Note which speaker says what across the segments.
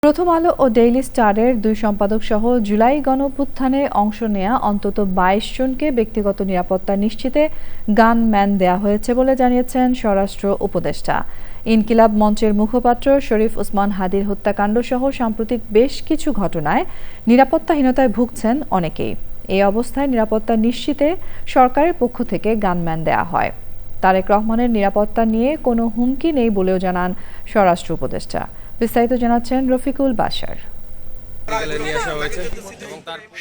Speaker 1: প্রথম আলো ও ডেইলি স্টারের দুই সম্পাদক সহ জুলাই গণঅভ্যুত্থানে অংশ নেয়া অন্তত ২২ জনকে ব্যক্তিগত নিরাপত্তা নিশ্চিতে গানম্যান দেয়া হয়েছে বলে জানিয়েছেন স্বরাষ্ট্র উপদেষ্টা। ইনকিলাব মঞ্চের মুখপাত্র শরীফ ওসমান হাদির হত্যাকাণ্ড সহ সাম্প্রতিক বেশ কিছু ঘটনায় নিরাপত্তাহীনতায় ভুগছেন অনেকেই। এই অবস্থায় নিরাপত্তা নিশ্চিতে সরকারের পক্ষ থেকে গানম্যান দেয়া হয়। তারেক রহমানের নিরাপত্তা নিয়ে কোনো হুমকি নেই বলেও জানান স্বরাষ্ট্র উপদেষ্টা। বিস্তারিত জানাচ্ছেন রফিকুল বাশার।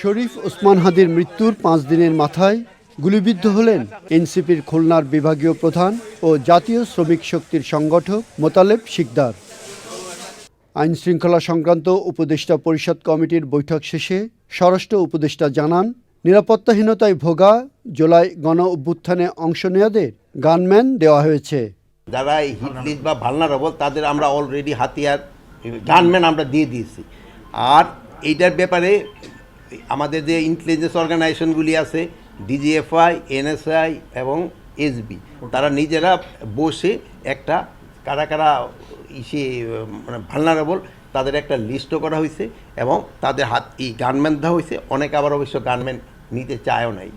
Speaker 2: শরীফ ওসমান হাদির মৃত্যুর ৫ দিনের মাথায় গুলিবিদ্ধ হলেন এনসিপির খুলনার বিভাগীয় প্রধান ও জাতীয় শ্রমিক শক্তির সংগঠক মোতালেব শিকদার। আইন শৃঙ্খলা সংক্রান্ত উপদেষ্টা পরিষদ কমিটির বৈঠক শেষে স্বরাষ্ট্র উপদেষ্টা জানান, নিরাপত্তাহীনতায় ভোগা জুলাই গণ অভ্যুত্থানে অংশ নেওয়াদের গানম্যান দেওয়া হয়েছে।
Speaker 3: যারা হিট লিস্ট বা ভালনারেবল তাদের আমরা অলরেডি হাতিয়ার গানম্যান আমরা দিয়ে দিয়েছি। আর এইটার ব্যাপারে আমাদের যে ইন্টেলিজেন্স অর্গানাইজেশনগুলি আছে, ডিজিএফআই, এনএসআই এবং এসবি, তারা নিজেরা বসে একটা কারা কারা মানে ভালনারেবল তাদের একটা লিস্টও করা হয়েছে এবং তাদের এই গানম্যান দেওয়া হয়েছে। অনেকে আবার অবশ্য গানম্যান নিতে চায়ও নাই।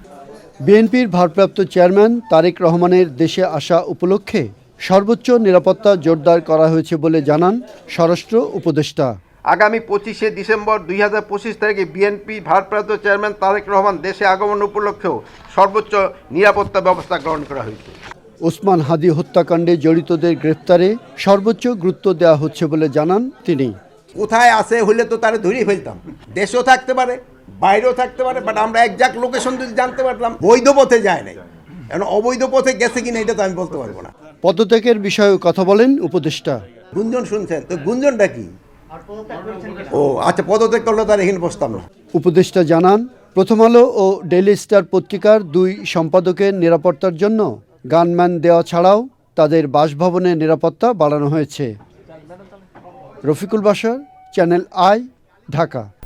Speaker 2: বিএনপির ভারপ্রাপ্ত চেয়ারম্যান তারেক রহমানের দেশে আসা উপলক্ষে সর্বোচ্চ নিরাপত্তা জোরদার করা হয়েছে বলে জানান স্বরাষ্ট্র উপদেষ্টা।
Speaker 4: আগামী ২৫শে ডিসেম্বর ২০২৫ তারিখে বিএনপি ভারপ্রাপ্ত চেয়ারম্যান তারেক রহমান দেশে আগমন উপলক্ষেও সর্বোচ্চ নিরাপত্তা ব্যবস্থা গ্রহণ করা হয়েছে।
Speaker 2: ওসমান হাদি হত্যাকাণ্ডে জড়িতদের গ্রেফতারে সর্বোচ্চ গুরুত্ব দেওয়া হচ্ছে বলে জানান তিনি।
Speaker 3: কোথায় আছে হইলে তো তারা ধরেই ফেলতাম। দেশেও থাকতে পারে, বাইরেও থাকতে পারে, বাট আমরা একজাক্ট লোকেশন যদি জানতে পারতাম। বৈধ পথে যায় নাই, এখন অবৈধ পথে গেছে কিনা এটা তো আমি বলতে পারবো না।
Speaker 2: পদত্যাগের বিষয়েও কথা বলেন উপদেষ্টা।
Speaker 3: গুঞ্জন শুনছেন তো, গুঞ্জনটা কি? ও আচ্ছা, পদত্যাগ করলে তার এখানে বসতাম না।
Speaker 2: উপদেষ্টা জানান, প্রথম আলো ও ডেইলি স্টার পত্রিকার দুই সম্পাদকের নিরাপত্তার জন্য গানম্যান দেওয়া ছাড়াও তাদের বাসভবনের নিরাপত্তা বাড়ানো হয়েছে। Rafiqul Bashar, channel I, Dhaka.